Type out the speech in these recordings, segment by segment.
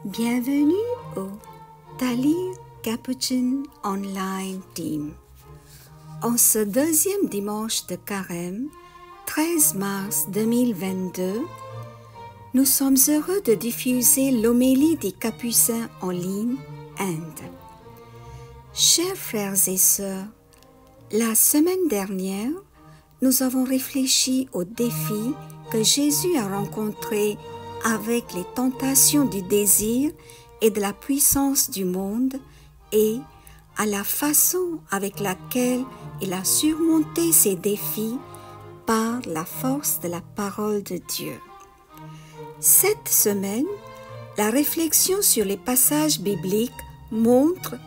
Bienvenue au Talir Capuchin Online Team. En ce deuxième dimanche de Carême, 13 mars 2022, nous sommes heureux de diffuser l'homélie des Capucins en ligne, Inde. Chers frères et sœurs, la semaine dernière, nous avons réfléchi aux défis que Jésus a rencontrés avec les tentations du désir et de la puissance du monde et à la façon avec laquelle il a surmonté ces défis par la force de la parole de Dieu. Cette semaine, la réflexion sur les passages bibliques montre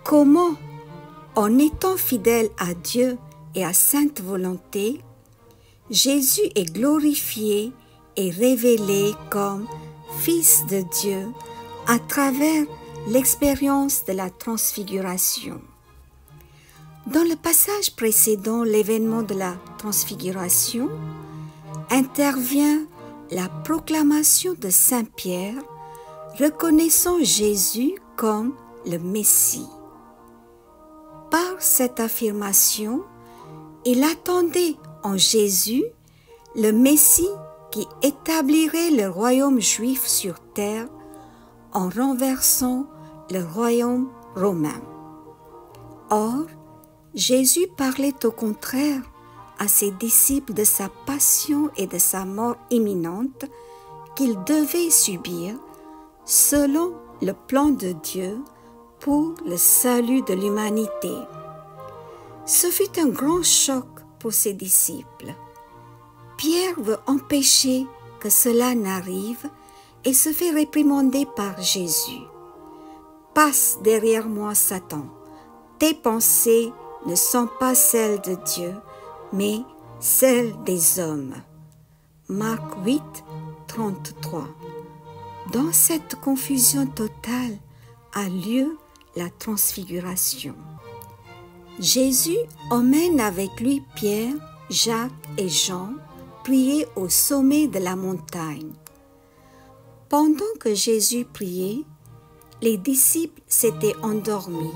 comment, en étant fidèle à Dieu et à sainte volonté, Jésus est glorifié et révélé comme Fils de Dieu à travers l'expérience de la transfiguration. Dans le passage précédent, l'événement de la transfiguration, intervient la proclamation de Saint Pierre, reconnaissant Jésus comme le Messie. Par cette affirmation, il attendait en Jésus le Messie qui établirait le royaume juif sur terre en renversant le royaume romain. Or, Jésus parlait au contraire à ses disciples de sa passion et de sa mort imminente qu'ils devaient subir selon le plan de Dieu pour le salut de l'humanité. Ce fut un grand choc pour ses disciples. Pierre veut empêcher que cela n'arrive et se fait réprimander par Jésus. « Passe derrière moi, Satan. Tes pensées ne sont pas celles de Dieu, mais celles des hommes. » Marc 8, 33. Dans cette confusion totale a lieu la transfiguration. Jésus emmène avec lui Pierre, Jacques et Jean prier au sommet de la montagne. Pendant que Jésus priait, les disciples s'étaient endormis.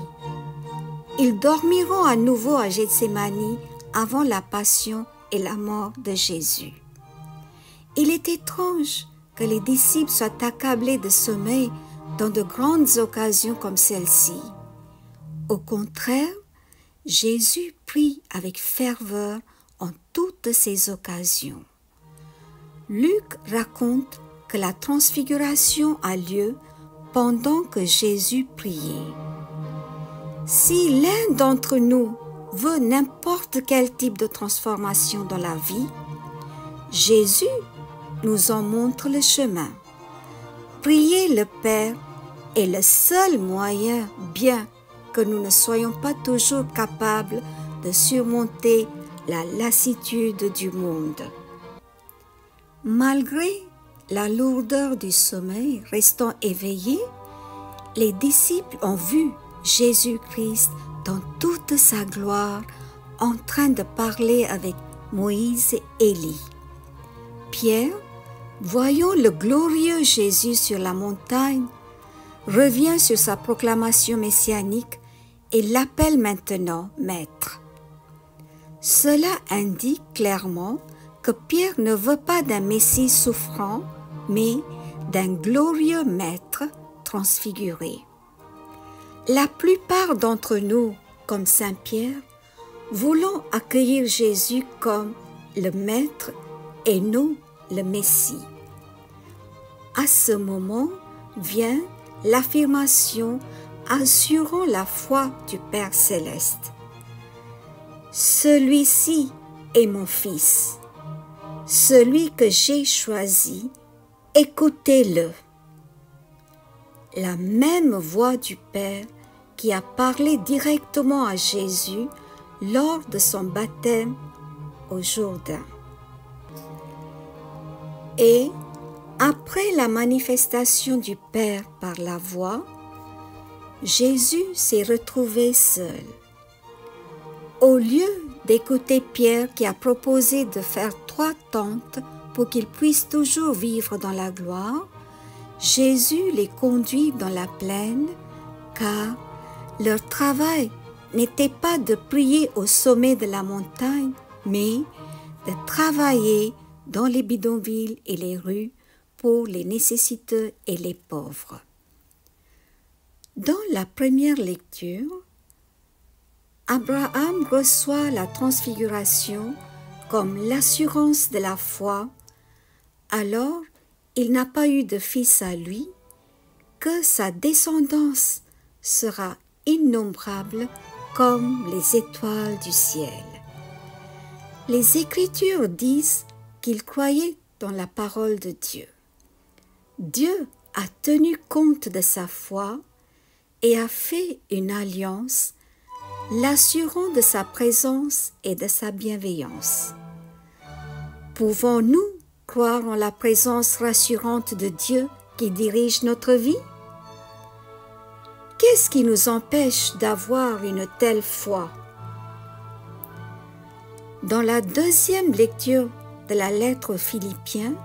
Ils dormiront à nouveau à Gethsémani avant la passion et la mort de Jésus. Il est étrange que les disciples soient accablés de sommeil dans de grandes occasions comme celle-ci. Au contraire, Jésus prie avec ferveur en toutes ces occasions. Luc raconte que la transfiguration a lieu pendant que Jésus priait. Si l'un d'entre nous veut n'importe quel type de transformation dans la vie, Jésus nous en montre le chemin. Prier le Père est le seul moyen, bien que nous ne soyons pas toujours capables de surmonter la lassitude du monde. Malgré la lourdeur du sommeil, restant éveillés, les disciples ont vu Jésus-Christ dans toute sa gloire en train de parler avec Moïse et Élie. Pierre, voyant le glorieux Jésus sur la montagne, revient sur sa proclamation messianique et l'appelle maintenant Maître. Cela indique clairement que Pierre ne veut pas d'un Messie souffrant, mais d'un glorieux Maître transfiguré. La plupart d'entre nous, comme Saint Pierre, voulons accueillir Jésus comme le Maître et non le Messie. À ce moment vient l'affirmation assurant la foi du Père céleste. Celui-ci est mon Fils, celui que j'ai choisi, écoutez-le. La même voix du Père qui a parlé directement à Jésus lors de son baptême au Jourdain. Et après la manifestation du Père par la voix, Jésus s'est retrouvé seul. Au lieu d'écouter Pierre qui a proposé de faire 3 tentes pour qu'il puisse toujours vivre dans la gloire, Jésus les conduit dans la plaine, car leur travail n'était pas de prier au sommet de la montagne, mais de travailler dans les bidonvilles et les rues pour les nécessiteux et les pauvres. Dans la première lecture, Abraham reçoit la transfiguration comme l'assurance de la foi. Alors, il n'a pas eu de fils à lui, que sa descendance sera innombrable comme les étoiles du ciel. Les Écritures disent qu'il croyait dans la parole de Dieu. Dieu a tenu compte de sa foi et a fait une alliance, l'assurant de sa présence et de sa bienveillance. Pouvons-nous croire en la présence rassurante de Dieu qui dirige notre vie? Qu'est-ce qui nous empêche d'avoir une telle foi? Dans la deuxième lecture de la lettre aux Philippiens,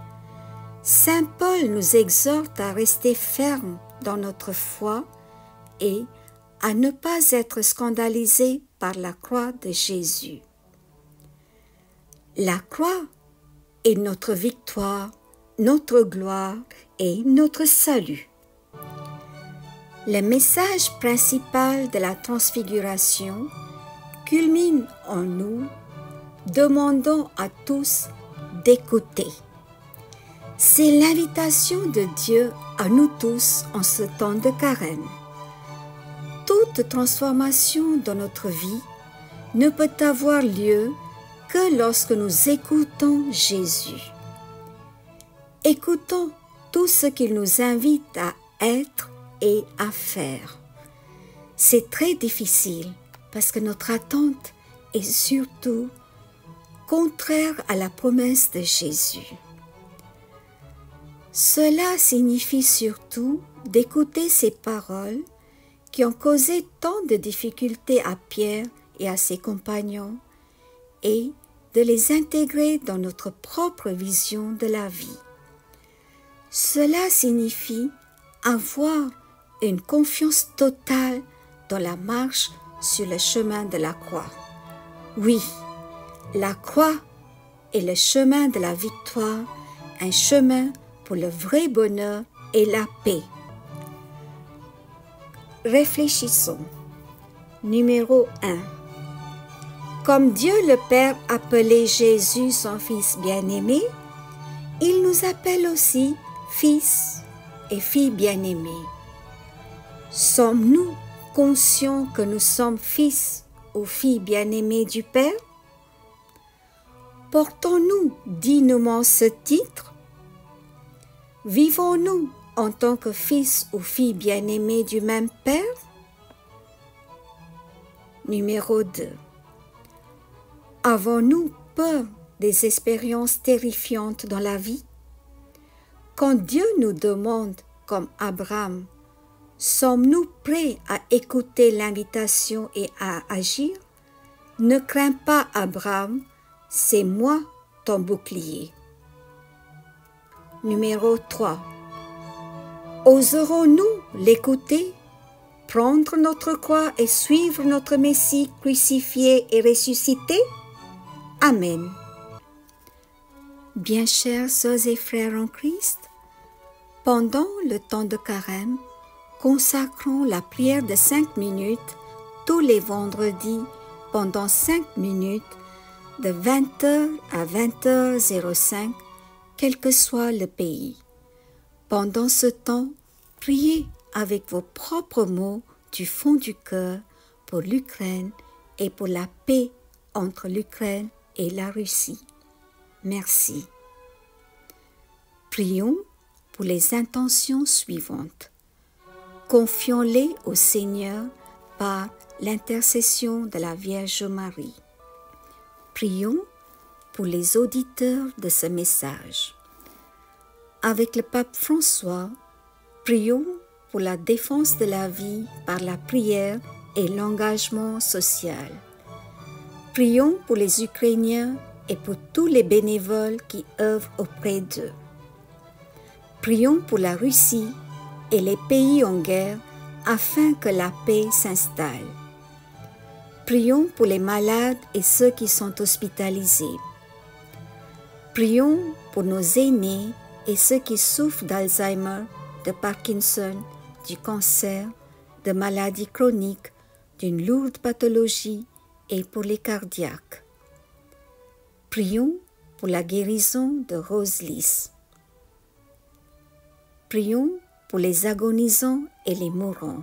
Saint Paul nous exhorte à rester fermes dans notre foi et à ne pas être scandalisés par la croix de Jésus. La croix est notre victoire, notre gloire et notre salut. Le message principal de la transfiguration culmine en nous, demandant à tous d'écouter. C'est l'invitation de Dieu à nous tous en ce temps de carême. Toute transformation dans notre vie ne peut avoir lieu que lorsque nous écoutons Jésus. Écoutons tout ce qu'il nous invite à être et à faire. C'est très difficile parce que notre attente est surtout contraire à la promesse de Jésus. Cela signifie surtout d'écouter ces paroles qui ont causé tant de difficultés à Pierre et à ses compagnons et de les intégrer dans notre propre vision de la vie. Cela signifie avoir une confiance totale dans la marche sur le chemin de la croix. Oui, la croix est le chemin de la victoire, un chemin pour le vrai bonheur et la paix. Réfléchissons. Numéro 1. Comme Dieu le Père appelait Jésus son Fils bien-aimé, il nous appelle aussi fils et filles bien-aimés. Sommes-nous conscients que nous sommes fils ou filles bien-aimés du Père? Portons-nous dignement ce titre? Vivons-nous en tant que fils ou filles bien-aimés du même Père? Numéro 2. Avons-nous peur des expériences terrifiantes dans la vie? Quand Dieu nous demande, comme Abraham, sommes-nous prêts à écouter l'invitation et à agir? Ne crains pas, Abraham, c'est moi ton bouclier. Numéro 3. Oserons-nous l'écouter, prendre notre croix et suivre notre Messie crucifié et ressuscité? Amen. Bien chers sœurs et frères en Christ, pendant le temps de carême, consacrons la prière de 5 minutes tous les vendredis pendant 5 minutes de 20h à 20h05, quel que soit le pays. Pendant ce temps, priez avec vos propres mots du fond du cœur pour l'Ukraine et pour la paix entre l'Ukraine et la Russie. Merci. Prions pour les intentions suivantes. Confions-les au Seigneur par l'intercession de la Vierge Marie. Prions pour les auditeurs de ce message. Avec le pape François, prions pour la défense de la vie par la prière et l'engagement social. Prions pour les Ukrainiens et pour tous les bénévoles qui œuvrent auprès d'eux. Prions pour la Russie et les pays en guerre afin que la paix s'installe. Prions pour les malades et ceux qui sont hospitalisés. Prions pour nos aînés et ceux qui souffrent d'Alzheimer, de Parkinson, du cancer, de maladies chroniques, d'une lourde pathologie et pour les cardiaques. Prions pour la guérison de Rose Lys. Prions pour les agonisants et les mourants.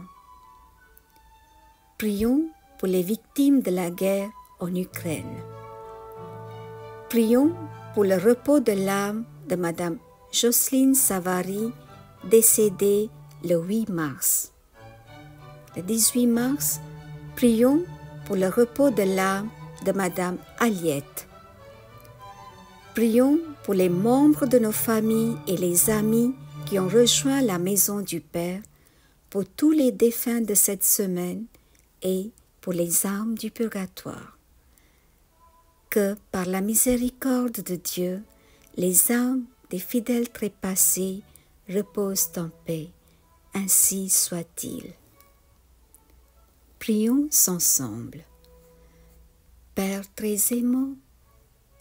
Prions pour les victimes de la guerre en Ukraine. Prions pour le repos de l'âme de Madame Jocelyne Savary, décédée le 8 mars. Le 18 mars, prions pour le repos de l'âme de Madame Aliette. Prions pour les membres de nos familles et les amis qui ont rejoint la maison du Père, pour tous les défunts de cette semaine et pour les âmes du purgatoire. Que par la miséricorde de Dieu, les âmes des fidèles trépassés reposent en paix. Ainsi soit-il. Prions ensemble. Père très aimant,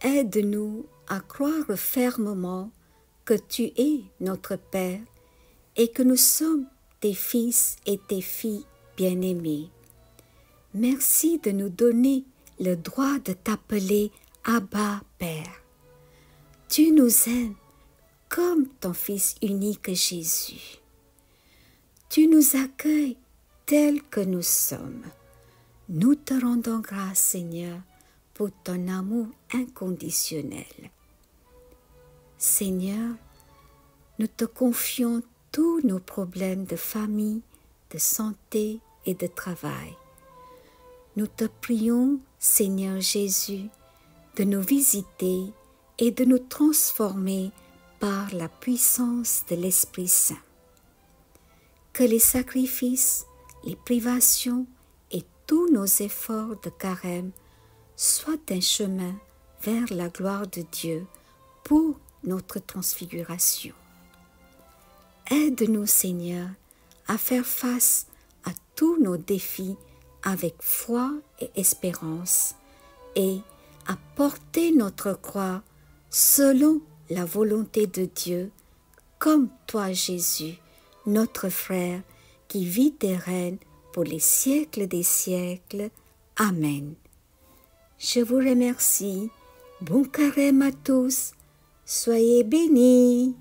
aide-nous à croire fermement que tu es notre Père et que nous sommes tes fils et tes filles bien-aimés. Merci de nous donner le droit de t'appeler Abba Père. Tu nous aimes comme ton Fils unique Jésus. Tu nous accueilles tels que nous sommes. Nous te rendons grâce, Seigneur, pour ton amour inconditionnel. Seigneur, nous te confions tous nos problèmes de famille, de santé et de travail. Nous te prions, Seigneur Jésus, de nous visiter et de nous transformer par la puissance de l'Esprit Saint. Que les sacrifices, les privations et tous nos efforts de carême soient un chemin vers la gloire de Dieu pour notre transfiguration. Aide-nous, Seigneur, à faire face à tous nos défis avec foi et espérance et à porter notre croix selon la volonté de Dieu, comme toi, Jésus, notre frère, qui vit et règne pour les siècles des siècles. Amen. Je vous remercie. Bon carême à tous. Soyez bénis.